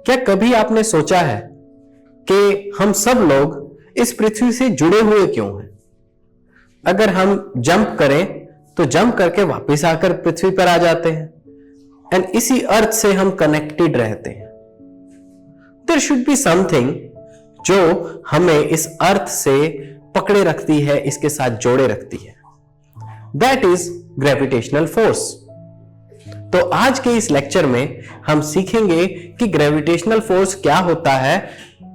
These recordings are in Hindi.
क्या कभी आपने सोचा है कि हम सब लोग इस पृथ्वी से जुड़े हुए क्यों हैं? अगर हम जंप करें तो जंप करके वापस आकर पृथ्वी पर आ जाते हैं एंड इसी अर्थ से हम कनेक्टेड रहते हैं। देयर शुड बी समथिंग जो हमें इस अर्थ से पकड़े रखती है, इसके साथ जोड़े रखती है। That is gravitational force. तो आज के इस लेक्चर में हम सीखेंगे कि ग्रेविटेशनल फोर्स क्या होता है,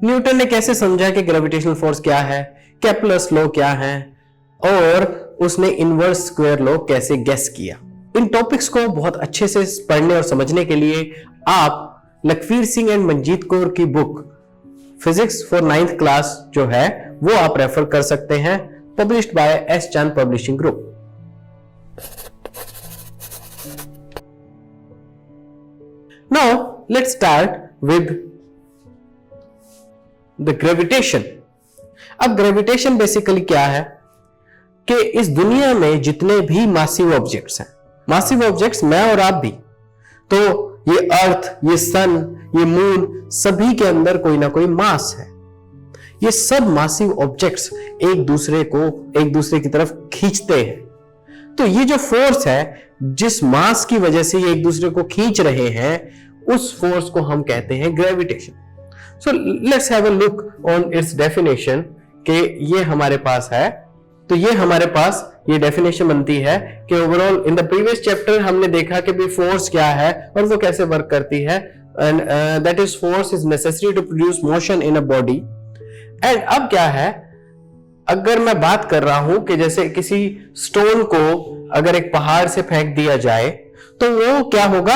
न्यूटन ने कैसे समझा कि ग्रेविटेशनल फोर्स क्या है, केप्लर्स लॉ क्या है, और उसने इनवर्स स्क्वायर लॉ कैसे गेस किया। इन टॉपिक्स को बहुत अच्छे से पढ़ने और समझने के लिए आप लखवीर सिंह एंड मंजीत कौर की book physics for 9th class जो है वो आप रेफर कर सकते हैं, पब्लिश्ड बाय एस चांद publishing group. Now let's start with the gravitation। अब ग्रेविटेशन बेसिकली क्या है कि इस दुनिया में जितने भी मासिव ऑब्जेक्ट्स हैं, मासिव ऑब्जेक्ट्स मैं और आप भी, तो ये अर्थ, ये सन, ये मून, सभी के अंदर कोई ना कोई मास है। ये सब मासिव ऑब्जेक्ट्स एक दूसरे की तरफ खींचते हैं। तो ये जो फोर्स है, जिस मास की वजह से ये एक दूसरे को खींच रहे हैं, उस फोर्स को हम कहते हैं gravitation. So let's have a look on it's definition कि ये हमारे पास है। तो ये हमारे पास ये डेफिनेशन बनती है कि overall in the previous chapter हमने देखा कि भी फोर्स क्या है और वो कैसे वर्क करती है, and that is force is necessary to produce motion in a body. And अब क्या है, अगर मैं बात कर रहा हूं कि जैसे किसी स्टोन को अगर एक पहाड़ से फेंक दिया जाए तो वो क्या होगा,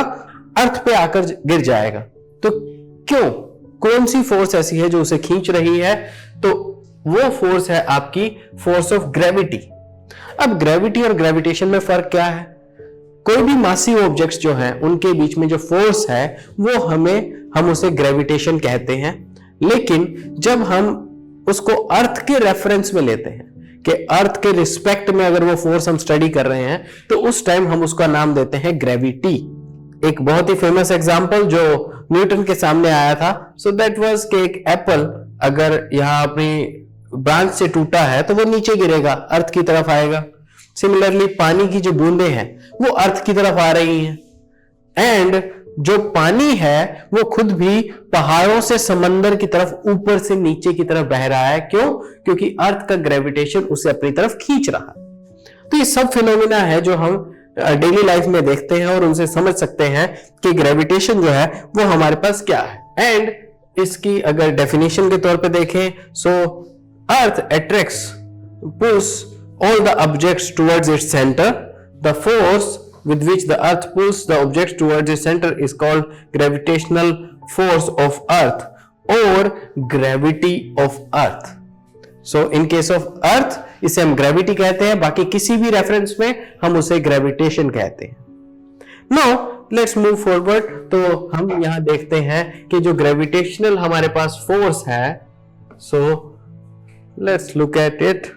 अर्थ पे आकर गिर जाएगा। तो क्यों, कौन सी फोर्स ऐसी है जो उसे खींच रही है? तो वो फोर्स है आपकी फोर्स ऑफ ग्रेविटी। अब ग्रेविटी और ग्रेविटेशन में फर्क क्या है? कोई भी मासिव ऑब्जेक्ट्स जो हैं उनके बीच में जो फोर्स है वो हम उसे ग्रेविटेशन कहते हैं। लेकिन जब हम उसको अर्थ के रेफरेंस में लेते हैं कि अर्थ के रिस्पेक्ट में अगर वो फोर्स हम स्टडी कर रहे हैं, तो उस टाइम हम उसका नाम देते हैं ग्रेविटी। एक बहुत ही फेमस एग्जांपल जो न्यूटन के सामने आया था, सो दैट वाज कि एक एप्पल अगर यहां अपनी ब्रांच से टूटा है तो वो नीचे गिरेगा, अर्थ की तरफ आएगा। सिमिलरली पानी की जो बूंदें हैं वो अर्थ की तरफ आ रही हैं, एंड जो पानी है वो खुद भी पहाड़ों से समंदर की तरफ ऊपर से नीचे की तरफ बह रहा है। क्यों? क्योंकि अर्थ का ग्रेविटेशन उसे अपनी तरफ खींच रहा है। तो ये सब फिनोमिना है जो हम डेली लाइफ में देखते हैं और उनसे समझ सकते हैं कि ग्रेविटेशन जो है वो हमारे पास क्या है। एंड इसकी अगर डेफिनेशन के तौर पे देखें, so earth attracts pulls all the objects towards its center. The force with which the earth pulls the objects towards its center is called gravitational force of earth or gravity of earth. So in case of earth इसे हम gravity कहते हैं, बाकी किसी भी रेफरेंस में हम उसे gravitation कहते हैं। Now let's move forward। तो हम यहां देखते हैं कि जो gravitational हमारे पास force है, so let's look at it।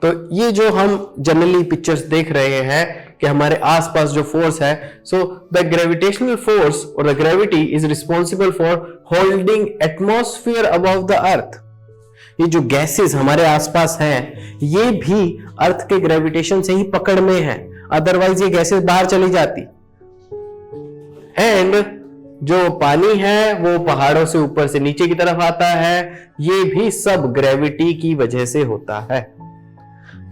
तो ये जो हम जनरली पिक्चर्स देख रहे हैं कि हमारे आसपास जो फोर्स है, सो द ग्रेविटेशनल फोर्स और the gravity is responsible for holding atmosphere above the earth. ये जो गैसेस हमारे आसपास हैं ये भी अर्थ के ग्रेविटेशन से ही पकड़ में हैं, अदरवाइज ये गैसेस बाहर चली जाती। एंड जो पानी है वो पहाड़ों से ऊपर से नीचे की तरफ आता है, ये भी सब ग्रेविटी की वजह से होता है।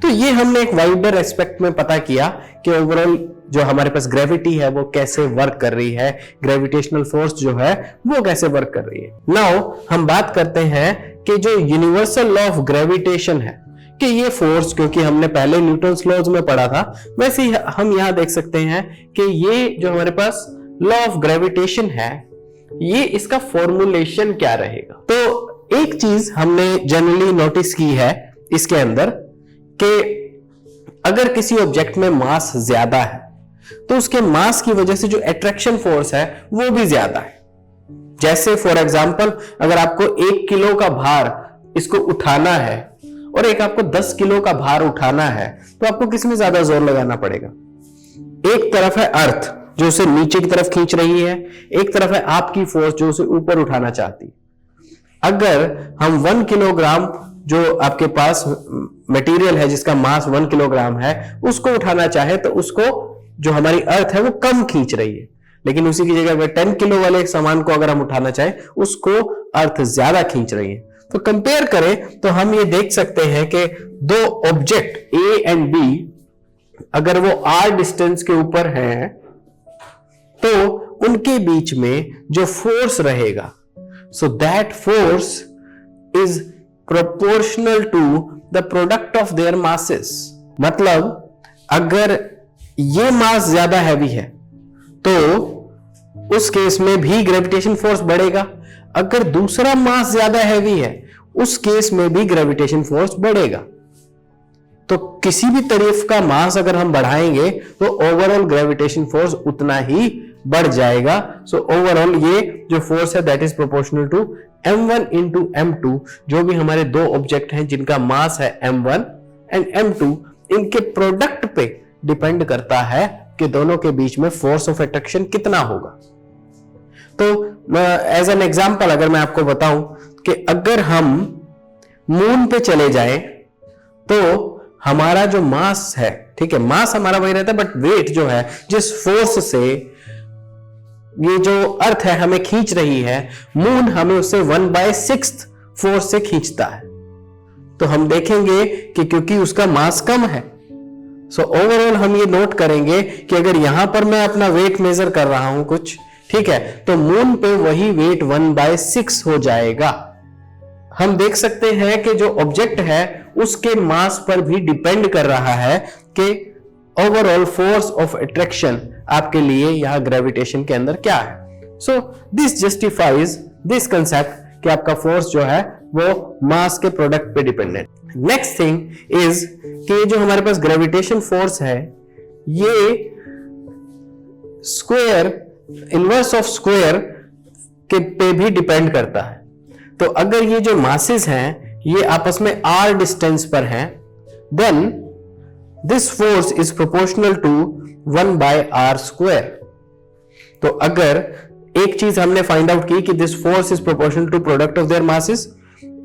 तो ये हमने एक वाइडर एस्पेक्ट में पता किया कि ओवरऑल जो हमारे पास ग्रेविटी है वो कैसे वर्क कर रही है, ग्रेविटेशनल फोर्स जो है वो कैसे वर्क कर रही है। नाउ हम बात करते हैं कि जो यूनिवर्सल लॉ ऑफ ग्रेविटेशन है, कि ये फोर्स, क्योंकि हमने पहले न्यूटन्स लॉज में पढ़ा था, वैसे ही हम यहां देख सकते हैं कि ये जो हमारे पास लॉ ऑफ ग्रेविटेशन है, ये इसका फॉर्मुलेशन क्या रहेगा। तो एक चीज हमने जनरली नोटिस की है इसके अंदर कि अगर किसी ऑब्जेक्ट में मास ज्यादा है तो उसके मास की वजह से जो अट्रैक्शन फोर्स है वो भी ज्यादा है। जैसे फॉर एग्जांपल अगर आपको 1 किलो का भार इसको उठाना है और एक आपको 10 किलो का भार उठाना है, तो आपको किसमें ज्यादा जोर लगाना पड़ेगा? एक तरफ है अर्थ जो उसे नीचे की तरफ खींच रही है, एक तरफ है आपकी फोर्स जो उसे ऊपर उठाना चाहती है। अगर हम 1 किलोग्राम जो आपके पास मटेरियल है जिसका मास 1 किलोग्राम है उसको उठाना चाहे तो उसको जो हमारी अर्थ है वो कम खींच रही है, लेकिन उसी की जगह अगर 10 किलो वाले सामान को अगर हम उठाना चाहें उसको अर्थ ज्यादा खींच रही है। तो कंपेयर करें तो हम ये देख सकते हैं कि दो ऑब्जेक्ट ए एंड बी अगर वो r डिस्टेंस के ऊपर हैं तो उनके बीच में जो फोर्स रहेगा, so that force is proportional to the product of their masses. मतलब अगर ये मास ज्यादा हैवी है तो उस केस में भी ग्रेविटेशन फोर्स बढ़ेगा, अगर दूसरा मास ज्यादा हैवी है उस केस में भी ग्रेविटेशन फोर्स बढ़ेगा। तो किसी भी तरफ का मास अगर हम बढ़ाएंगे तो ओवरऑल ग्रेविटेशन फोर्स उतना ही बढ़ जाएगा। सो ओवरऑल ये जो फोर्स है that is proportional to m1 into m2, जो भी हमारे दो ऑब्जेक्ट हैं जिनका मास है m1 एंड m2, इनके प्रोडक्ट पे डिपेंड करता है कि दोनों के बीच में फोर्स ऑफ अट्रैक्शन कितना होगा। तो एज एन एग्जांपल अगर मैं आपको बताऊं कि अगर हम मून पे चले जाएं तो हमारा जो मास है, ठीक है, मास हमारा वही रहता है बट वेट जो है जिस फोर्स से ये जो अर्थ है हमें खींच रही है, मून हमें उससे 1/6 फोर्स से खींचता है। तो हम देखेंगे कि क्योंकि उसका मास कम है, सो ओवरऑल हम ये नोट करेंगे कि अगर यहां पर मैं अपना वेट मेजर कर रहा हूं कुछ, ठीक है, तो मून पे वही वेट 1/6 हो जाएगा। हम देख सकते हैं कि जो ऑब्जेक्ट है उसके मास पर भी डिपेंड कर रहा है कि ओवरऑल फोर्स ऑफ अट्रैक्शन आपके लिए यहां ग्रेविटेशन के अंदर क्या है। So this justifies this concept कि आपका फोर्स जो है वो मास के प्रोडक्ट पे डिपेंडेंट। नेक्स्ट थिंग इज कि जो हमारे पास ग्रेविटेशन फोर्स है ये स्क्वायर, इनवर्स ऑफ स्क्वायर के पे भी डिपेंड करता है। तो अगर ये जो मासेस हैं ये आपस में r डिस्टेंस पर हैं, then this force is proportional to 1/r²। तो अगर एक चीज हमने फाइंड आउट की कि this force is proportional to product of their masses,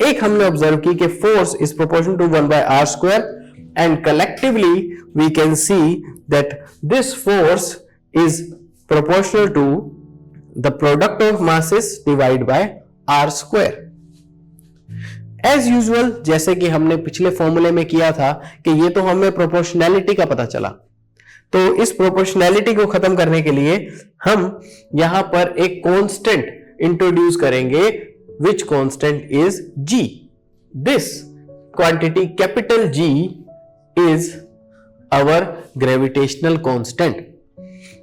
एक हमने ऑब्जर्व की कि force is proportional to 1/r², and collectively we can see that this force is proportional to the product of masses divide by r²। As usual जैसे कि हमने पिछले फॉर्मूले में किया था कि ये तो हमें प्रोपोर्शनैलिटी का पता चला, तो इस प्रोपोर्शनैलिटी को खत्म करने के लिए हम यहां पर एक कांस्टेंट इंट्रोड्यूस करेंगे, which constant is g। This quantity capital G is our gravitational constant.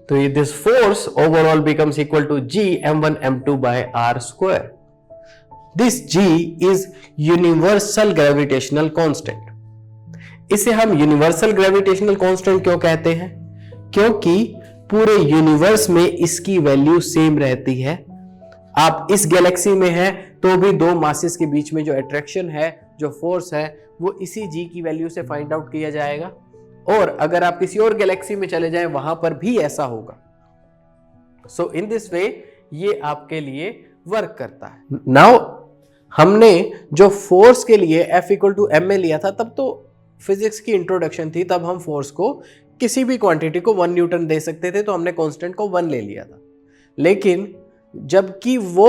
तो this force overall becomes equal to g m1 m2 by r²। This G is universal gravitational constant। इसे हम यूनिवर्सल ग्रेविटेशनल कांस्टेंट क्यों कहते हैं? क्योंकि पूरे यूनिवर्स में इसकी वैल्यू सेम रहती है। आप इस गैलेक्सी में हैं तो भी दो मासेस के बीच में जो अट्रैक्शन है, जो फोर्स है, वो इसी G की वैल्यू से फाइंड आउट किया जाएगा। और अगर आप किसी और गैलेक्सी में चले जाएं वहां पर भी ऐसा होगा। सो इन दिस वे ये आपके लिए वर्क करता है। नाउ हमने जो फोर्स के लिए F = ma लिया था, तब तो फिजिक्स की इंट्रोडक्शन थी, तब हम फोर्स को किसी भी क्वांटिटी को 1 न्यूटन दे सकते थे, तो हमने कांस्टेंट को 1 ले लिया था। लेकिन जबकि वो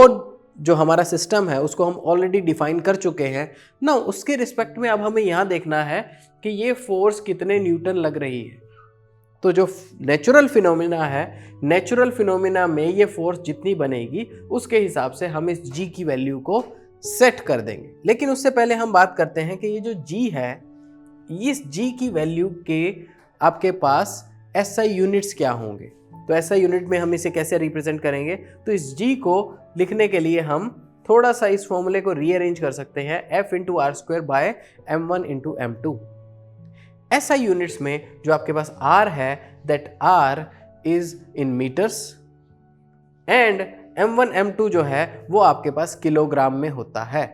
जो हमारा सिस्टम है उसको हम ऑलरेडी डिफाइन कर चुके हैं ना, उसके रिस्पेक्ट में अब हमें यहां देखना है कि ये फोर्स कितने न्यूटन लग रही है। तो जो नेचुरल फिनोमिना है, नेचुरल फिनोमिना में ये फोर्स जितनी बनेगी उसके हिसाब से हम इस G की वैल्यू को सेट कर देंगे। लेकिन उससे पहले हम बात करते हैं कि ये जो G है, इस G की वैल्यू के आपके पास SI यूनिट्स क्या होंगे। तो SI यूनिट में हम इसे कैसे रिप्रेजेंट करेंगे? तो इस G को लिखने के लिए हम थोड़ा सा इस फॉर्मूले को रीअरेंज कर सकते हैं, F × r² by m1 × m2। SI units में जो आपके पास R है, that R is in metres, and m1 m2 जो है वो आपके पास किलोग्राम में होता है।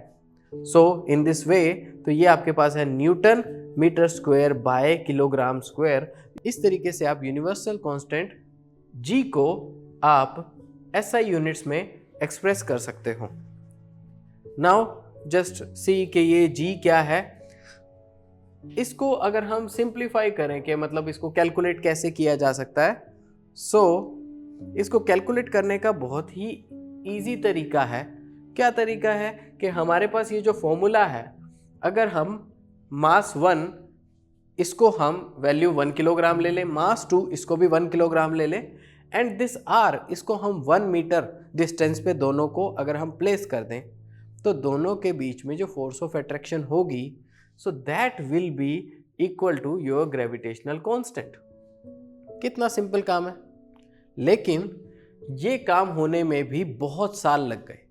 सो इन दिस वे तो ये आपके पास है newton metre square by kilogram square. इस तरीके से आप यूनिवर्सल कांस्टेंट जी को आप SI यूनिट्स में एक्सप्रेस कर सकते हो। नाउ जस्ट सी कि ये जी क्या है। इसको अगर हम सिंप्लीफाई करें कि मतलब इसको कैलकुलेट कैसे किया जा सकता है, इसको कैलकुलेट करने का बहुत ही इजी तरीका है। क्या तरीका है कि हमारे पास ये जो फॉर्मूला है, अगर हम मास 1 इसको हम वैल्यू 1 किलोग्राम ले लें, मास 2 इसको भी 1 किलोग्राम ले लें, एंड दिस R इसको हम 1 मीटर डिस्टेंस पे दोनों को अगर हम प्लेस कर दें, तो दोनों के बीच में जो फोर्स ऑफ अट्रैक्शन होगी, so that will be equal to your gravitational constant. कितना सिंपल काम है, लेकिन ये काम होने में भी बहुत साल लग गए।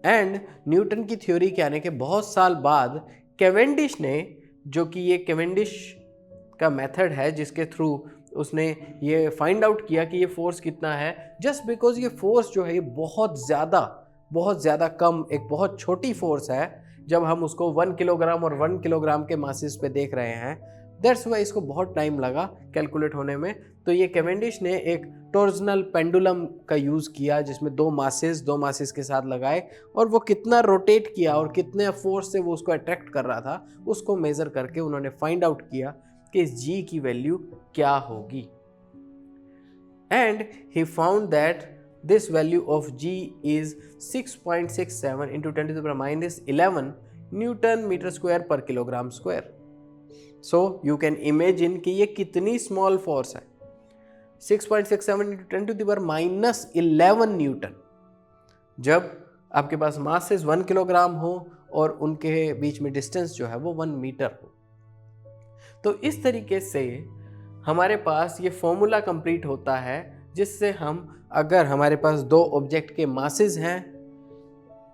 एंड न्यूटन की थ्योरी के आने के बहुत साल बाद कैवेंडिश ने, जो कि ये कैवेंडिश का मेथड है जिसके थ्रू उसने ये फाइंड आउट किया कि ये फोर्स कितना है, जस्ट बिकॉज ये फोर्स जो है ये बहुत ज़्यादा कम, एक बहुत छोटी फोर्स है। जब हम उसको 1 किलोग्राम और 1 किलोग्राम के मासेस पे देख रहे हैं, दैट्स वाई इसको बहुत टाइम लगा कैलकुलेट होने में। तो ये कैवेंडिश ने एक टॉर्जनल पेंडुलम का यूज़ किया जिसमें दो मासेस के साथ लगाए, और वो कितना रोटेट किया और कितने फोर्स से वो उसको अट्रैक्ट कर रहा था, उसको मेज़र करके उन्होंने फाइंड आउट किया कि इस जी की वैल्यू क्या होगी। And he found that this value of G is 6.67 into 10 to the power minus 11 Newton meter square per kilogram square. So you can imagine कि ये कितनी small force है। 6.67 into 10 to the power minus 11 Newton. जब आपके पास मासेस 1 किलोग्राम हो और उनके बीच में डिस्टेंस जो है वो 1 मीटर हो, तो इस तरीके से हमारे पास ये फॉर्मूला कंप्लीट होता है, जिससे हम, अगर हमारे पास दो ऑब्जेक्ट के मासेस हैं,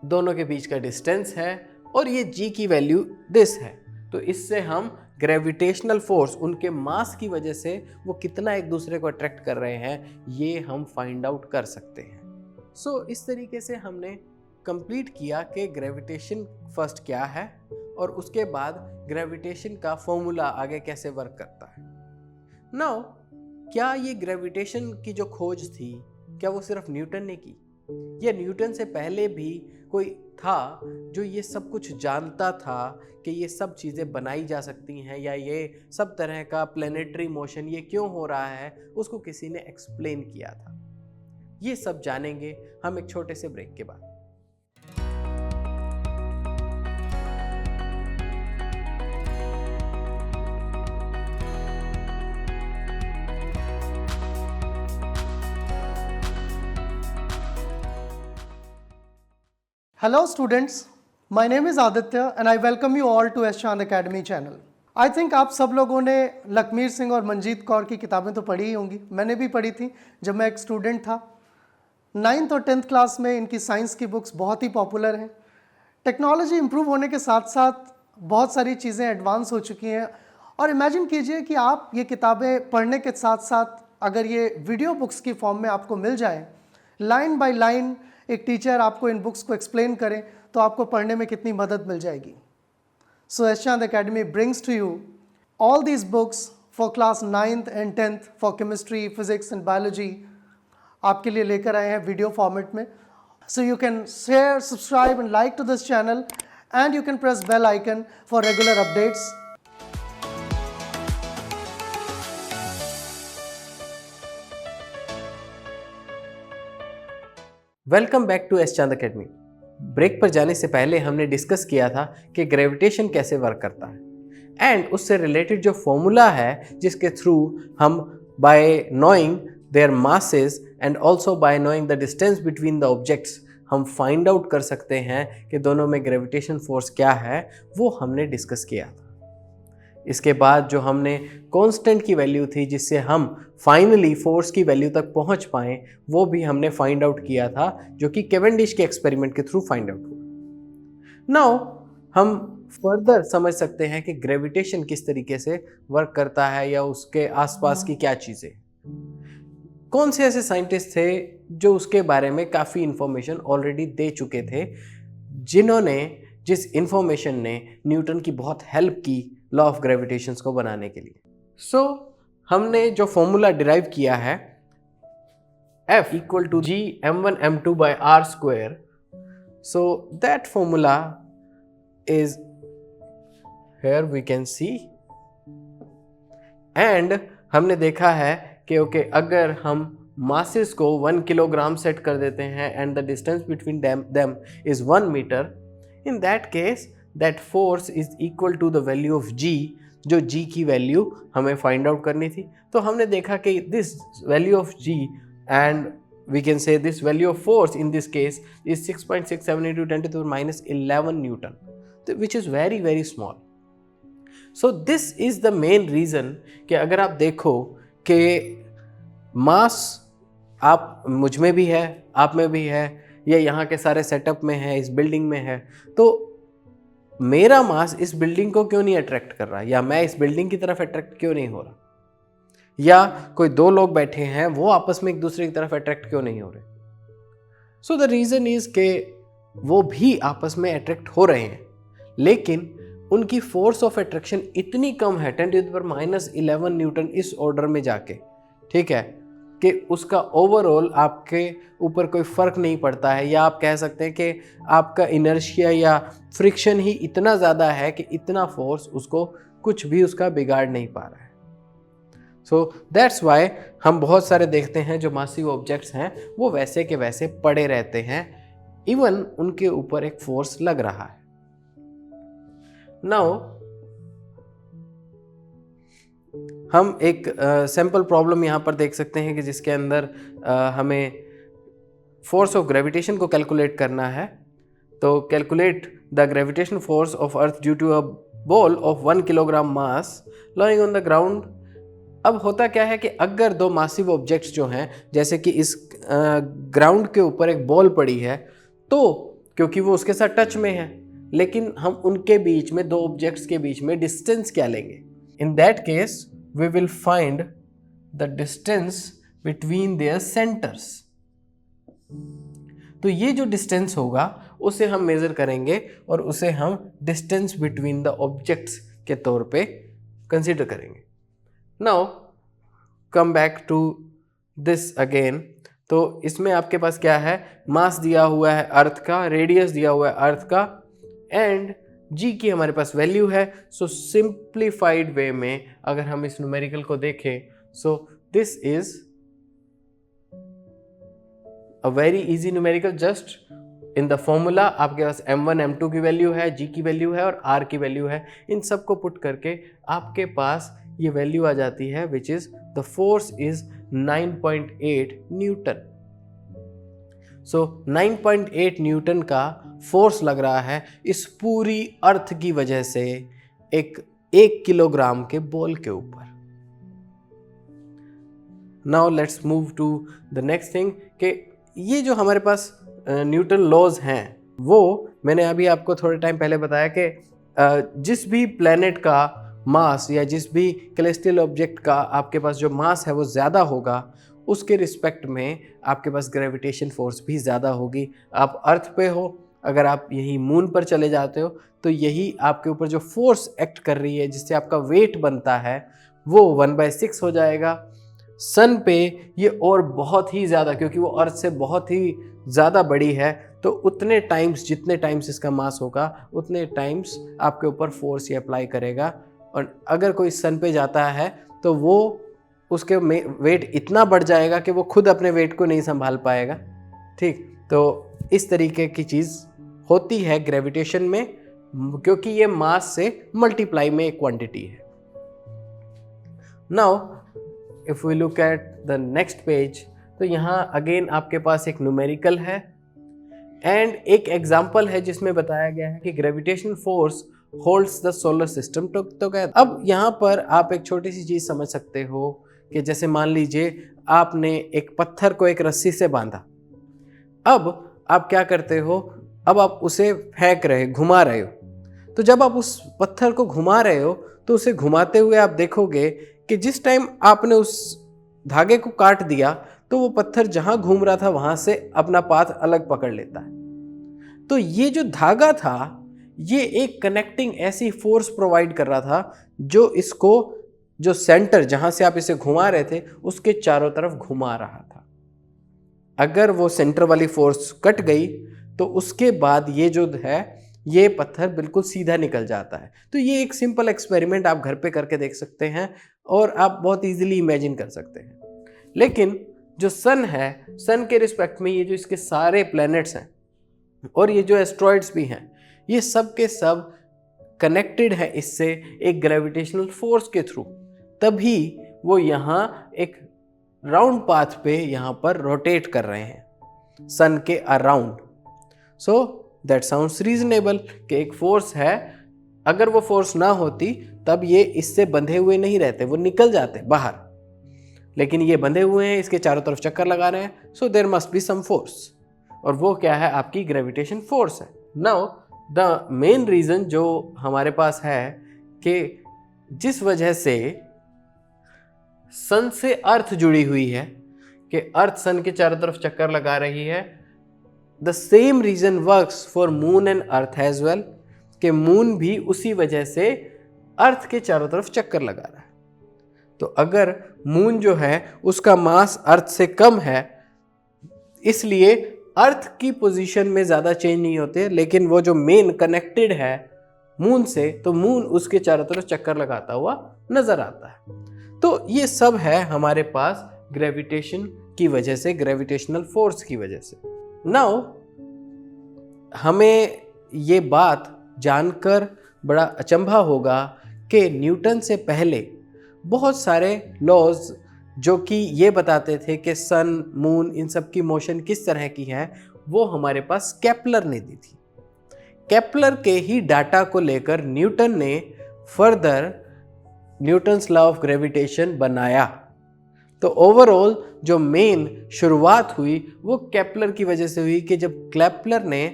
दोनों के बीच का डिस्टेंस है और ये जी की वैल्यू दिस है, तो इससे हम ग्रेविटेशनल फोर्स, उनके मास की वजह से वो कितना एक दूसरे को अट्रैक्ट कर रहे हैं, ये हम फाइंड आउट कर सकते हैं। सो इस तरीके से हमने कंप्लीट किया कि ग्रेविटेशन फर्स्ट क्या है और उसके बाद ग्रेविटेशन का फॉर्मूला आगे कैसे वर्क करता है। नाउ क्या ये ग्रेविटेशन की जो खोज थी, क्या वो सिर्फ न्यूटन ने की, या न्यूटन से पहले भी कोई था जो ये सब कुछ जानता था कि ये सब चीज़ें बनाई जा सकती हैं, या ये सब तरह का प्लैनेटरी मोशन ये क्यों हो रहा है, उसको किसी ने एक्सप्लेन किया था? ये सब जानेंगे हम एक छोटे से ब्रेक के बाद। Hello students, my name is Aditya and I welcome you all to S Chand Academy channel. I think आप सब लोगों ने लखमीर सिंह और मंजीत कौर की किताबें तो पढ़ी ही होंगी। मैंने भी पढ़ी थी जब मैं एक स्टूडेंट था। 9th और 10th क्लास में इनकी साइंस की बुक्स बहुत ही पॉपुलर हैं। टेक्नोलॉजी इम्प्रूव होने के साथ साथ बहुत सारी चीज़ें एडवांस हो चुकी हैं, और इमेजिन कीजिए कि आप ये किताबें पढ़ने के साथ साथ अगर ये वीडियो बुक्स की फॉर्म में आपको मिल जाए, लाइन बाय लाइन एक टीचर आपको इन बुक्स को एक्सप्लेन करें, तो आपको पढ़ने में कितनी मदद मिल जाएगी। So S Chand academy brings to you all these books for class 9th and 10th for chemistry, physics and biology. आपके लिए लेकर आए हैं वीडियो फॉर्मेट में। So you can share, subscribe and like to this channel, and you can press bell icon for regular updates. Welcome back to S Chand academy. Break पर जाने से पहले हमने डिस्कस किया था कि ग्रेविटेशन कैसे वर्क करता है, एंड उससे रिलेटेड जो फॉर्मूला है जिसके थ्रू हम bye knowing there masses and also bye knowing the distance between the objects हम फाइंड आउट कर सकते हैं कि दोनों में ग्रेविटेशन फोर्स क्या है, वो हमने डिस्कस किया था। इसके बाद जो हमने कांस्टेंट की वैल्यू थी जिससे हम फाइनली फोर्स की वैल्यू तक पहुंच पाएं, वो भी हमने फाइंड आउट किया था, जो कि कैवेंडिश के एक्सपेरिमेंट के थ्रू फाइंड आउट हुआ। नाउ हम फर्दर समझ सकते हैं कि ग्रेविटेशन किस तरीके से वर्क करता है, या उसके आसपास की क्या चीज़ें। कौन से ऐसे साइंटिस्ट थे जो उसके बारे में काफ़ी इंफॉर्मेशन ऑलरेडी दे चुके थे, जिस इंफॉर्मेशन ने न्यूटन की बहुत हेल्प की लॉ ऑफ ग्रेविटेशन को बनाने के लिए। सो हमने जो फॉर्मूला डिराइव किया है F equal to G m1 m2 by r square. So that formula is here we can see, and हमने देखा है कि ओके अगर हम masses को 1 किलोग्राम सेट कर देते हैं and the distance between them is 1 meter, in that case that force is equal to the value of G, जो G की वैल्यू हमें फाइंड आउट करनी थी। तो हमने देखा कि this value of G and we can say this value of force in this case is 6.67 into 10 to the power minus 11 Newton, which is very very small. So this is the main reason कि अगर आप देखो कि मास आप मुझ में भी है, आप में भी है, या यहाँ के सारे सेटअप में है, इस बिल्डिंग में है, तो मेरा मास इस बिल्डिंग को क्यों नहीं अट्रैक्ट कर रहा, या मैं इस बिल्डिंग की तरफ अट्रैक्ट क्यों नहीं हो रहा, या कोई दो लोग बैठे हैं वो आपस में एक दूसरे की तरफ अट्रैक्ट क्यों नहीं हो रहे। सो द रीज़न इज के वो भी आपस में अट्रैक्ट हो रहे हैं, लेकिन उनकी फोर्स ऑफ अट्रैक्शन इतनी कम है 10 to the power minus 11 newton इस ऑर्डर में जाके, ठीक है, कि उसका ओवरऑल आपके ऊपर कोई फ़र्क नहीं पड़ता है, या आप कह सकते हैं कि आपका इनर्शिया या फ्रिक्शन ही इतना ज़्यादा है कि इतना फोर्स उसको कुछ भी उसका बिगाड़ नहीं पा रहा है। सो दैट्स वाई हम बहुत सारे देखते हैं जो मासिव ऑब्जेक्ट्स हैं वो वैसे के वैसे पड़े रहते हैं, इवन उनके ऊपर एक फोर्स लग रहा है। नाउ हम एक सैम्पल प्रॉब्लम यहाँ पर देख सकते हैं कि जिसके अंदर हमें फोर्स ऑफ ग्रेविटेशन को कैलकुलेट करना है। तो calculate the gravitation force of earth due to a ball of 1 kilogram mass lying on the ground. अब होता क्या है कि अगर दो मासिव ऑब्जेक्ट्स जो हैं, जैसे कि इस ग्राउंड के ऊपर एक बॉल पड़ी है, तो क्योंकि वो उसके साथ टच में है, लेकिन हम उनके बीच में, दो ऑब्जेक्ट्स के बीच में डिस्टेंस क्या लेंगे? In that case we will find the distance between their centres. तो ये जो डिस्टेंस होगा उसे हम मेजर करेंगे और उसे हम डिस्टेंस बिटवीन द ऑब्जेक्ट्स के तौर पे कंसीडर करेंगे। Now come back to this again. तो इसमें आपके पास क्या है? मास दिया हुआ है अर्थ का, रेडियस दिया हुआ है अर्थ का, एंड जी की हमारे पास वैल्यू है। सो सिंप्लीफाइड वे में अगर हम इस न्यूमेरिकल को देखें, so this is a very easy numerical. Just in the formula आपके पास m1 m2 की वैल्यू है, g की वैल्यू है और r की वैल्यू है। इन सब को पुट करके आपके पास ये वैल्यू आ जाती है, which is the force is 9.8 Newton. So 9.8 Newton का फोर्स लग रहा है इस पूरी अर्थ की वजह से एक 1 किलोग्राम के बॉल के ऊपर। Now let's move to the next thing कि ये जो हमारे पास न्यूटन लॉज हैं, वो मैंने अभी आपको थोड़े टाइम पहले बताया कि जिस भी प्लैनेट का मास या जिस भी कैलेस्टियल ऑब्जेक्ट का आपके पास जो मास है वो ज़्यादा होगा, उसके रिस्पेक्ट में आपके पास ग्रेविटेशन फोर्स भी ज़्यादा होगी। आप अर्थ पे हो, अगर आप यही मून पर चले जाते हो, तो यही आपके ऊपर जो फोर्स एक्ट कर रही है जिससे आपका वेट बनता है वो 1/6 हो जाएगा। सन पे ये और बहुत ही ज़्यादा, क्योंकि वो अर्थ से बहुत ही ज़्यादा बड़ी है, तो उतने टाइम्स, जितने टाइम्स इसका मास होगा उतने टाइम्स आपके ऊपर फोर्स ये अप्लाई करेगा। और अगर कोई सन पे जाता है तो वो उसके वेट इतना बढ़ जाएगा कि वो खुद अपने वेट को नहीं संभाल पाएगा। ठीक, तो इस तरीके की चीज़ होती है ग्रेविटेशन में, क्योंकि ये मास से मल्टीप्लाई में एक क्वांटिटी है। Now if we look at the next page, तो यहाँ अगेन आपके पास एक न्यूमेरिकल है एंड एक एग्जाम्पल है जिसमें बताया गया है कि gravitation force holds the solar system together. अब यहाँ पर आप एक छोटी सी चीज़ समझ सकते हो कि जैसे मान लीजिए आपने एक पत्थर को एक रस्सी से बांधा। अब आप क्या करते हो? अब आप उसे फेंक रहे, घुमा रहे हो। तो जब आप उस पत्थर को घुमा रहे हो तो उसे घुमाते हुए आप देखोगे कि जिस टाइम आपने उस धागे को काट दिया तो वो पत्थर जहाँ घूम रहा था वहाँ से अपना पाथ अलग पकड़ लेता है। तो ये जो धागा था ये एक कनेक्टिंग ऐसी फोर्स प्रोवाइड कर रहा था जो इसको, जो सेंटर जहाँ से आप इसे घुमा रहे थे उसके चारों तरफ घुमा रहा था। अगर वो सेंटर वाली फोर्स कट गई तो उसके बाद ये जो है ये पत्थर बिल्कुल सीधा निकल जाता है। तो ये एक सिंपल एक्सपेरिमेंट आप घर पे करके देख सकते हैं और आप बहुत इजीली इमेजिन कर सकते हैं। लेकिन जो सन है, सन के रिस्पेक्ट में ये जो इसके सारे प्लैनेट्स हैं और ये जो एस्ट्रॉइड्स भी हैं, ये सब के सब कनेक्टेड है इससे एक ग्रेविटेशनल फोर्स के थ्रू, तभी वो यहाँ एक राउंड पाथ पे यहाँ पर रोटेट कर रहे हैं सन के around. So that sounds reasonable कि एक फोर्स है, अगर वो फोर्स ना होती तब ये इससे बंधे हुए नहीं रहते, वो निकल जाते बाहर, लेकिन ये बंधे हुए हैं, इसके चारों तरफ चक्कर लगा रहे हैं। So there must be some force, और वो क्या है? आपकी ग्रेविटेशन फोर्स है। नाउ द मेन रीजन जो हमारे पास है कि जिस वजह से सन से अर्थ जुड़ी हुई है, कि अर्थ सन के चारों तरफ चक्कर लगा रही है, the same reason works for moon and earth as well, कि मून भी उसी वजह से अर्थ के चारों तरफ चक्कर लगा रहा है। तो अगर मून जो है उसका मास अर्थ से कम है, इसलिए अर्थ की पोजीशन में ज़्यादा चेंज नहीं होते, लेकिन वो जो मेन कनेक्टेड है मून से, तो मून उसके चारों तरफ चक्कर लगाता हुआ नजर आता है। तो ये सब है हमारे पास ग्रेविटेशन की वजह से, ग्रेविटेशनल फोर्स की वजह से। नाउ हमें ये बात जानकर बड़ा अचंभा होगा कि न्यूटन से पहले बहुत सारे लॉज जो कि ये बताते थे कि सन, मून, इन सब की मोशन किस तरह की है, वो हमारे पास केपलर ने दी थी। केपलर के ही डाटा को लेकर न्यूटन ने further Newton's law of gravitation बनाया। तो ओवरऑल जो मेन शुरुआत हुई वो केपलर की वजह से हुई, कि जब केपलर ने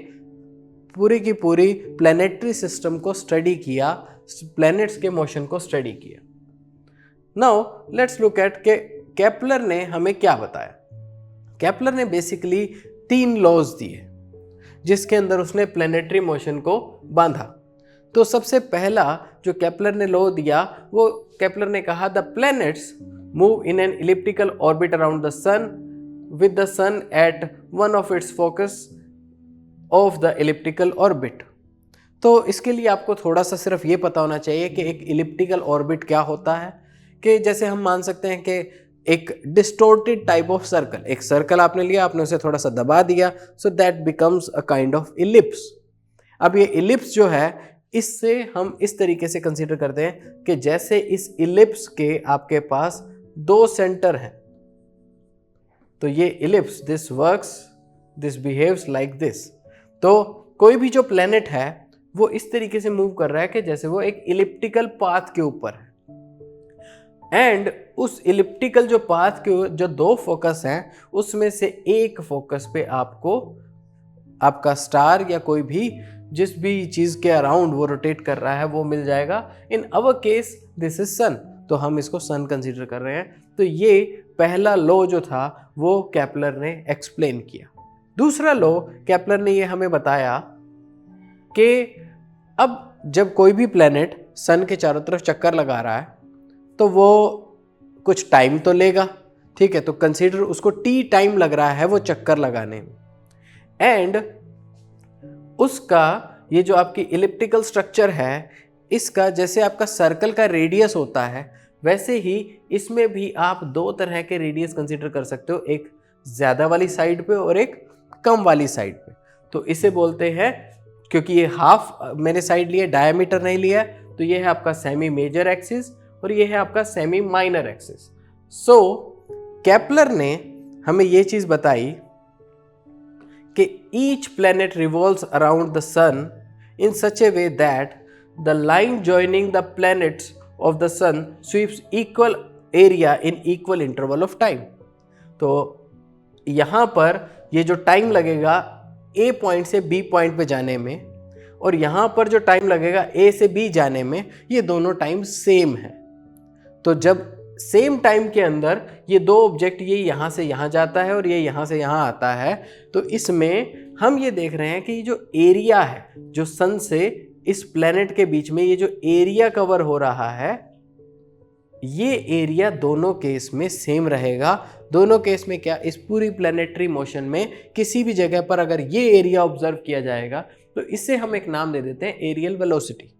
पूरी की पूरी प्लैनेटरी सिस्टम को स्टडी किया, प्लैनेट्स के मोशन को स्टडी किया। नाउ लेट्स लुक एट के केपलर ने हमें क्या बताया। केपलर ने बेसिकली 3 लॉज दिए जिसके अंदर उसने प्लैनेटरी मोशन को बांधा। तो सबसे पहला जो केपलर ने लॉ दिया, वो केपलर ने कहा the planets move in an elliptical orbit around the sun with the sun at one of its focus of the elliptical orbit. तो इसके लिए आपको थोड़ा सा सिर्फ ये पता होना चाहिए कि एक इलिप्टिकल ऑर्बिट क्या होता है, कि जैसे हम मान सकते हैं कि एक डिस्टोर्टेड टाइप ऑफ सर्कल, एक सर्कल आपने लिया, आपने उसे थोड़ा सा दबा दिया, so that becomes a kind of ellipse. अब ये इलिप्स जो है, इससे हम इस तरीके से कंसीडर करते हैं कि जैसे इस इलिप्स के आपके पास 2 सेंटर हैं। तो ये ellipse, this works, this behaves like this. तो कोई भी जो प्लैनेट है वो इस तरीके से मूव कर रहा है कि जैसे वो एक इलिप्टिकल पाथ के ऊपर है, एंड उस इलिप्टिकल जो पाथ के जो 2 फोकस हैं उसमें से एक फोकस पे आपको आपका स्टार या कोई भी जिस भी चीज़ के अराउंड वो रोटेट कर रहा है वो मिल जाएगा। इन अवर केस दिस इज सन, तो हम इसको सन कंसीडर कर रहे हैं। तो ये पहला लॉ जो था वो केपलर ने एक्सप्लेन किया। दूसरा लॉ केपलर ने ये हमें बताया कि अब जब कोई भी प्लैनेट सन के चारों तरफ चक्कर लगा रहा है तो वो कुछ टाइम तो लेगा, ठीक है, तो कंसीडर उसको टी टाइम लग रहा है वो चक्कर लगाने में, एंड उसका ये जो आपकी इलिप्टिकल स्ट्रक्चर है, इसका जैसे आपका सर्कल का रेडियस होता है वैसे ही इसमें भी आप 2 तरह के रेडियस कंसीडर कर सकते हो, एक ज़्यादा वाली साइड पे और एक कम वाली साइड पे। तो इसे बोलते हैं, क्योंकि ये हाफ मैंने साइड लिया, डायमीटर नहीं लिया, तो ये है आपका सेमी मेजर एक्सिस और ये है आपका semi minor axis. So Kepler ने हमें ये चीज़ बताई कि each planet revolves around the sun in such a way that the line joining the planets of the sun sweeps equal area in equal interval of time. तो यहाँ पर ये जो टाइम लगेगा ए पॉइंट से बी पॉइंट पे जाने में, और यहाँ पर जो टाइम लगेगा ए से बी जाने में, ये दोनों टाइम सेम है। तो जब सेम टाइम के अंदर ये 2 ऑब्जेक्ट, ये यहाँ से यहाँ जाता है और ये यहाँ से यहाँ आता है, तो इसमें हम ये देख रहे हैं कि ये जो एरिया है जो सन से इस प्लैनेट के बीच में ये जो एरिया कवर हो रहा है, ये एरिया दोनों केस में सेम रहेगा, दोनों केस में क्या, इस पूरी प्लैनेटरी मोशन में किसी भी जगह पर अगर ये एरिया ऑब्जर्व किया जाएगा तो इससे हम एक नाम दे देते हैं एरियल वेलोसिटी।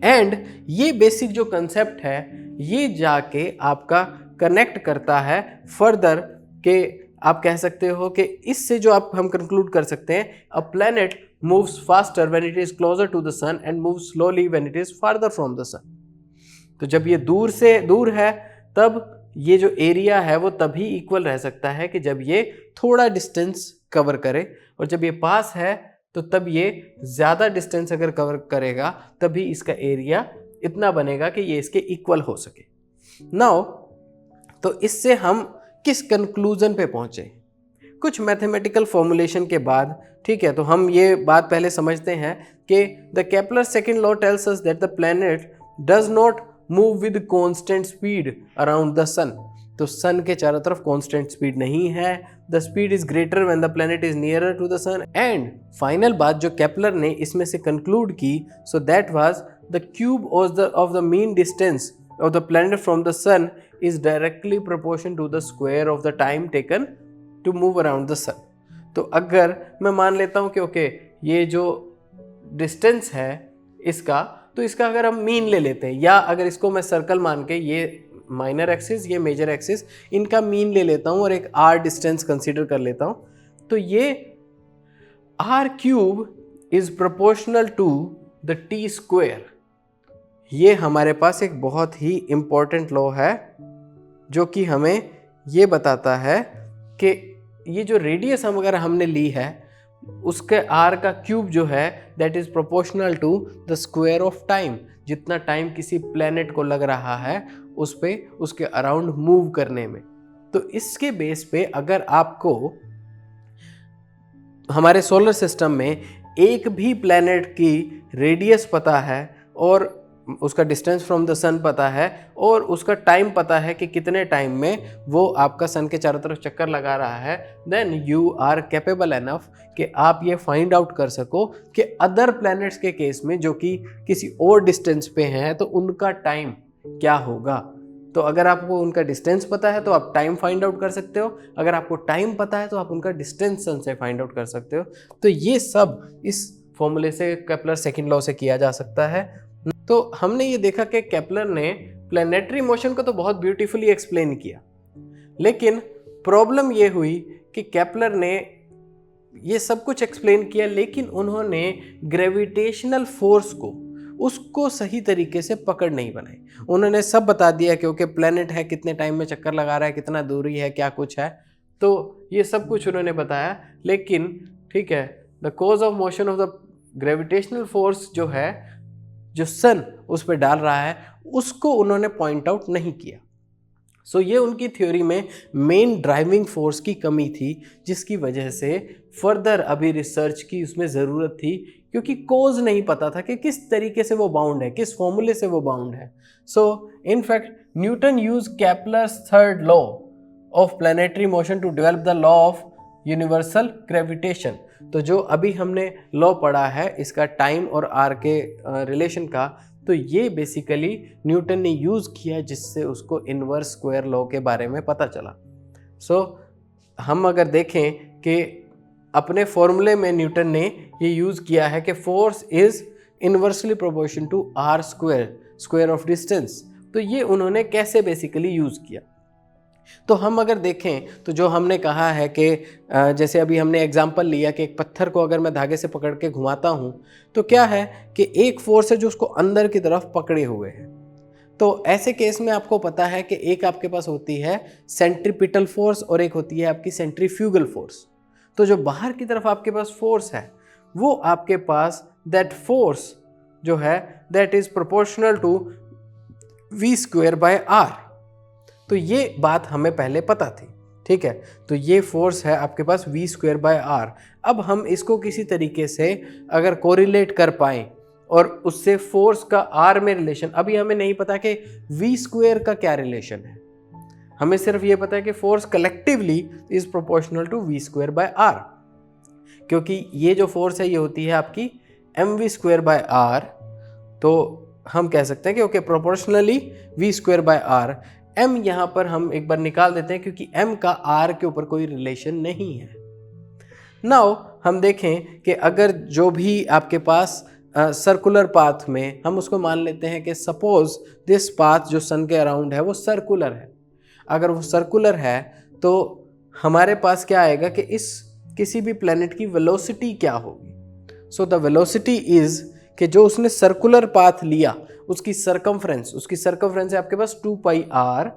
एंड ये बेसिक जो कंसेप्ट है ये जाके आपका कनेक्ट करता है फर्दर के, आप कह सकते हो कि इससे जो आप हम कंक्लूड कर सकते हैं, a planet moves faster when it is closer to the sun and moves slowly when it is farther from the sun. तो जब ये दूर से दूर है तब ये जो एरिया है वो तभी इक्वल रह सकता है कि जब ये थोड़ा डिस्टेंस कवर करे, और जब ये पास है तो तब ये ज़्यादा डिस्टेंस अगर कवर करेगा तभी इसका एरिया इतना बनेगा कि ये इसके इक्वल हो सके। नाउ तो इससे हम किस कंक्लूजन पे पहुंचे, कुछ मैथमेटिकल फॉर्मूलेशन के बाद, ठीक है। तो हम ये बात पहले समझते हैं कि the Kepler second law tells us that the planet does not move with constant speed around the sun. तो सन के चारों तरफ कांस्टेंट स्पीड नहीं है, the speed is greater when the planet is nearer to the sun. And final बात जो केपलर ने इसमें से कंक्लूड की, so that was the cube of the mean distance of the planet from the sun is directly proportional to the square of the time taken to move around the sun। तो अगर मैं मान लेता हूँ कि ओके ये जो डिस्टेंस है इसका, तो इसका अगर हम मीन ले लेते हैं, या अगर इसको मैं सर्कल मान के ये माइनर एक्सिस ये मेजर एक्सिस इनका मीन ले लेता हूँ और एक r डिस्टेंस कंसीडर कर लेता हूँ, तो ये r cube is proportional to the t square. ये हमारे पास एक बहुत ही इम्पॉर्टेंट लॉ है जो कि हमें ये बताता है कि ये जो रेडियस हम अगर हमने ली है उसके r का क्यूब जो है that is proportional to the square of time. जितना टाइम किसी प्लैनेट को लग रहा है उस पे उसके अराउंड मूव करने में। तो इसके बेस पे अगर आपको हमारे सोलर सिस्टम में एक भी प्लैनेट की रेडियस पता है और उसका डिस्टेंस फ्रॉम द सन पता है और उसका टाइम पता है कि कितने टाइम में वो आपका सन के चारों तरफ चक्कर लगा रहा है, then you are capable enough कि आप ये फाइंड आउट कर सको कि अदर प्लैनेट्स के केस में जो कि किसी और डिस्टेंस पे हैं तो उनका टाइम क्या होगा। तो अगर आपको उनका डिस्टेंस पता है तो आप टाइम फाइंड आउट कर सकते हो, अगर आपको टाइम पता है तो आप उनका डिस्टेंस सन से फाइंड आउट कर सकते हो। तो ये सब इस फॉर्मूले से, केपलर सेकंड लॉ से किया जा सकता है। तो हमने ये देखा कि केपलर ने प्लैनेटरी मोशन को तो बहुत ब्यूटीफुली एक्सप्लेन किया, लेकिन प्रॉब्लम ये हुई कि केपलर ने ये सब कुछ एक्सप्लेन किया लेकिन उन्होंने ग्रेविटेशनल फोर्स को उसको सही तरीके से पकड़ नहीं बनाई। उन्होंने सब बता दिया कि ओके प्लैनेट है, कितने टाइम में चक्कर लगा रहा है, कितना दूरी है, क्या कुछ है, तो ये सब कुछ उन्होंने बताया, लेकिन ठीक है the cause of motion of the gravitational force जो है जो सन उस पर डाल रहा है उसको उन्होंने पॉइंट आउट नहीं किया। सो ये उनकी थ्योरी में मेन ड्राइविंग फोर्स की कमी थी, जिसकी वजह से फर्दर अभी रिसर्च की उसमें ज़रूरत थी, क्योंकि कोज नहीं पता था कि किस तरीके से वो बाउंड है, किस फॉर्मूले से वो बाउंड है। So in fact Newton use Kepler's third law of planetary motion to develop the law of universal gravitation. तो जो अभी हमने लॉ पढ़ा है इसका टाइम और आर के रिलेशन का, तो ये बेसिकली न्यूटन ने यूज़ किया जिससे उसको इनवर्स स्क्वायर लॉ के बारे में पता चला। सो हम अगर देखें कि अपने फॉर्मूले में न्यूटन ने ये यूज़ किया है कि force is inversely proportion to r square, square of distance. तो ये उन्होंने कैसे बेसिकली यूज़ किया, तो हम अगर देखें तो जो हमने कहा है कि जैसे अभी हमने एग्जांपल लिया कि एक पत्थर को अगर मैं धागे से पकड़ के घुमाता हूं तो क्या है कि एक फोर्स है जो उसको अंदर की तरफ पकड़े हुए है। तो ऐसे केस में आपको पता है कि एक आपके पास होती है सेंट्रीपिटल फोर्स और एक होती है आपकी सेंट्रीफ्यूगल फोर्स। तो जो बाहर की तरफ आपके पास फोर्स है वो आपके पास दैट फोर्स जो है that is proportional to v square by r। तो ये बात हमें पहले पता थी, ठीक है। तो ये फोर्स है आपके पास v स्क्वायर बाय r। अब हम इसको किसी तरीके से अगर कोरिलेट कर पाएँ और उससे फोर्स का r में रिलेशन, अभी हमें नहीं पता कि v स्क्वायर का क्या रिलेशन है, हमें सिर्फ ये पता है कि force collectively is proportional to v square by r, क्योंकि ये जो फोर्स है ये होती है आपकी mv स्क्वायर बाय r। तो हम कह सकते हैं कि okay proportionally v square by r m यहां पर हम एक बार निकाल देते हैं क्योंकि m का r के ऊपर कोई रिलेशन नहीं है। नाउ हम देखें कि अगर जो भी आपके पास सर्कुलर पाथ में, हम उसको मान लेते हैं कि सपोज दिस पाथ जो सन के अराउंड है वो सर्कुलर है। अगर वो सर्कुलर है तो हमारे पास क्या आएगा कि इस किसी भी प्लैनेट की वेलोसिटी क्या होगी। सो द वेलोसिटी इज कि जो उसने सर्कुलर पाथ लिया उसकी सरकमफ्रेंस है आपके पास 2πr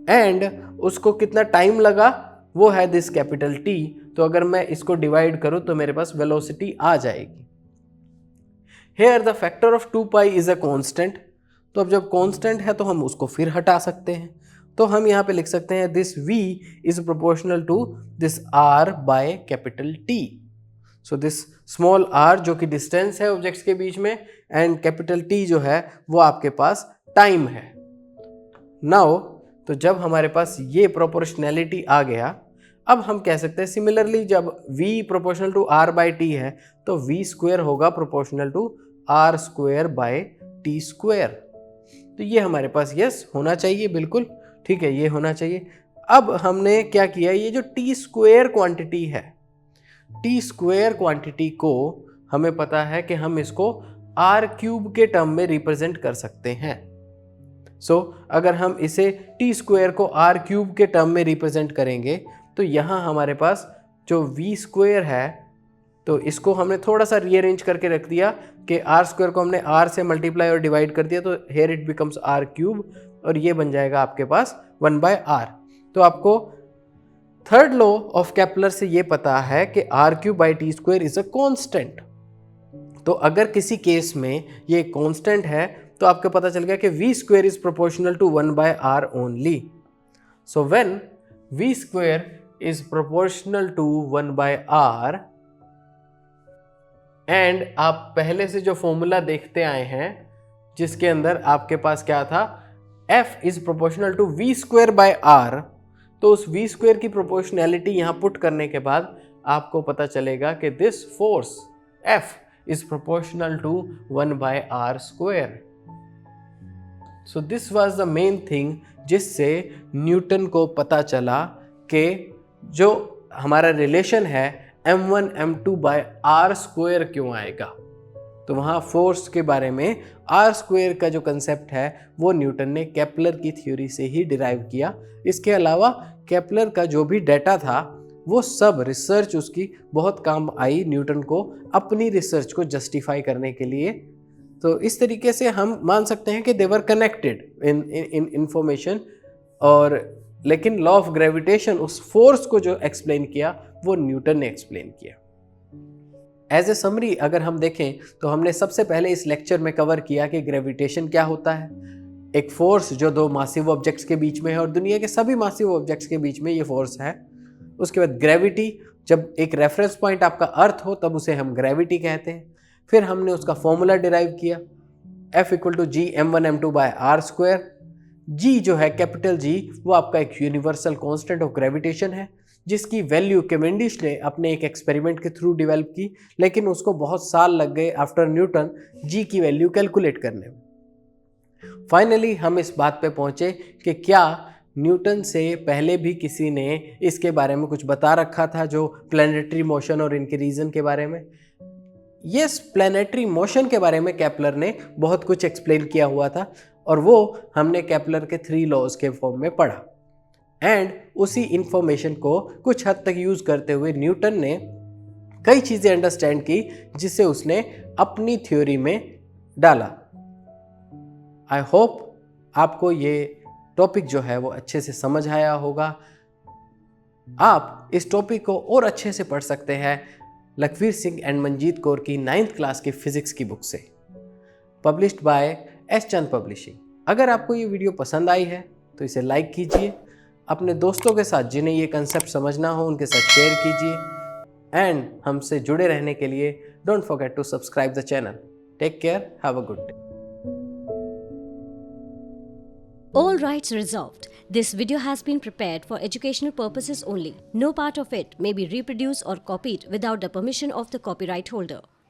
एंड उसको कितना टाइम लगा वो है दिस कैपिटल T। तो अगर मैं इसको डिवाइड करूं तो मेरे पास वेलोसिटी आ जाएगी। Here the factor of 2π is a constant। तो अब जब कांस्टेंट है तो हम उसको फिर हटा सकते हैं। तो हम यहाँ पे लिख सकते हैं this v is proportional to this r by capital T। So this small r जो कि डिस्टेंस है ऑब्जेक्ट्स के बीच में एंड कैपिटल T जो है वो आपके पास टाइम है। नाउ तो जब हमारे पास ये प्रोपोर्शनैलिटी आ गया, अब हम कह सकते हैं सिमिलरली जब v proportional to r by t है तो v स्क्वायर होगा proportional to r square by t square. तो ये हमारे पास यस होना चाहिए, बिल्कुल ठीक है, ये होना चाहिए। अब हमने क्या किया, ये जो टी स्क्वायर क्वांटिटी है, टी स्क्वायर क्वांटिटी को हमें पता है कि हम इसको r क्यूब के टर्म में रिप्रेजेंट कर सकते हैं। सो अगर हम इसे टी स्क्वायर को r क्यूब के टर्म में रिप्रेजेंट करेंगे तो यहाँ हमारे पास जो v स्क्वायर है, तो इसको हमने थोड़ा सा रीअरेंज करके रख दिया कि r स्क्वायर को हमने r से मल्टीप्लाई और डिवाइड कर दिया, तो here it becomes r cube और ये बन जाएगा आपके पास 1/r। तो आपको थर्ड लॉ ऑफ केपलर से ये पता है कि r cube by T square is a constant. तो अगर किसी केस में ये कॉन्स्टेंट है तो आपको पता चल गया कि v square is proportional to 1/r only. So when v square is proportional to 1/r and आप पहले से जो फॉर्मूला देखते आए हैं जिसके अंदर आपके पास क्या था, f is proportional to v square by r, तो उस v स्क्वायर की प्रोपोर्शनैलिटी यहां पुट करने के बाद आपको पता चलेगा कि this force f is proportional to 1/r square। So this was the main thing जिससे न्यूटन को पता चला कि जो हमारा रिलेशन है m1 m2 by r square क्यों आएगा। तो वहाँ फोर्स के बारे में r स्क्वायर का जो कंसेप्ट है वो न्यूटन ने केपलर की थ्योरी से ही डिराइव किया। इसके अलावा केपलर का जो भी डेटा था वो सब रिसर्च उसकी बहुत काम आई न्यूटन को अपनी रिसर्च को जस्टिफाई करने के लिए। तो इस तरीके से हम मान सकते हैं कि दे वर कनेक्टेड इन इंफॉर्मेशन। और लेकिन लॉ ऑफ ग्रेविटेशन, उस फोर्स को जो एक्सप्लेन किया वो न्यूटन ने एक्सप्लेन किया। एज ए समरी अगर हम देखें तो हमने सबसे पहले इस लेक्चर में कवर किया कि ग्रेविटेशन क्या होता है, एक फोर्स जो दो मासिव ऑब्जेक्ट्स के बीच में है और दुनिया के सभी मासिव ऑब्जेक्ट्स के बीच में ये फोर्स है। उसके बाद ग्रेविटी, जब एक रेफरेंस पॉइंट आपका अर्थ हो तब उसे हम ग्रेविटी कहते हैं। फिर हमने उसका फॉर्मूला डिराइव किया F = G m1 m2 by r square. G जो है कैपिटल G वो आपका एक यूनिवर्सल कांस्टेंट ऑफ ग्रेविटेशन है जिसकी वैल्यू कैवेंडिश ने अपने एक एक्सपेरिमेंट के थ्रू डेवलप की, लेकिन उसको बहुत साल लग गए आफ्टर न्यूटन G की वैल्यू कैलकुलेट करने में। फाइनली हम इस बात पे पहुंचे कि क्या न्यूटन से पहले भी किसी ने इसके बारे में कुछ बता रखा था, जो प्लैनेटरी मोशन और इनके रीजन के बारे में। यस, प्लैनेटरी मोशन के बारे में केपलर ने बहुत कुछ एक्सप्लेन किया हुआ था और वो हमने केपलर के 3 लॉज के फॉर्म में पढ़ा। एंड उसी इंफॉर्मेशन को कुछ हद तक यूज करते हुए न्यूटन ने कई चीजें अंडरस्टैंड की जिसे उसने अपनी थ्योरी में डाला। आई होप आपको ये टॉपिक जो है वो अच्छे से समझ आया होगा। आप इस टॉपिक को और अच्छे से पढ़ सकते हैं लखवीर सिंह एंड मंजीत कौर की 9th क्लास की फिजिक्स की बुक से, published by S Chand publishing. अगर आपको ये वीडियो पसंद आई है तो इसे लाइक कीजिए, अपने दोस्तों के साथ जिन्हें ये कंसेप्ट समझना हो उनके साथ शेयर कीजिए एंड हमसे जुड़े रहने के लिए don't forget to subscribe the channel. Take care, have a good day. All rights reserved. This video has been prepared for educational purposes only. No part of it may be reproduced or copied without the permission of the copyright holder.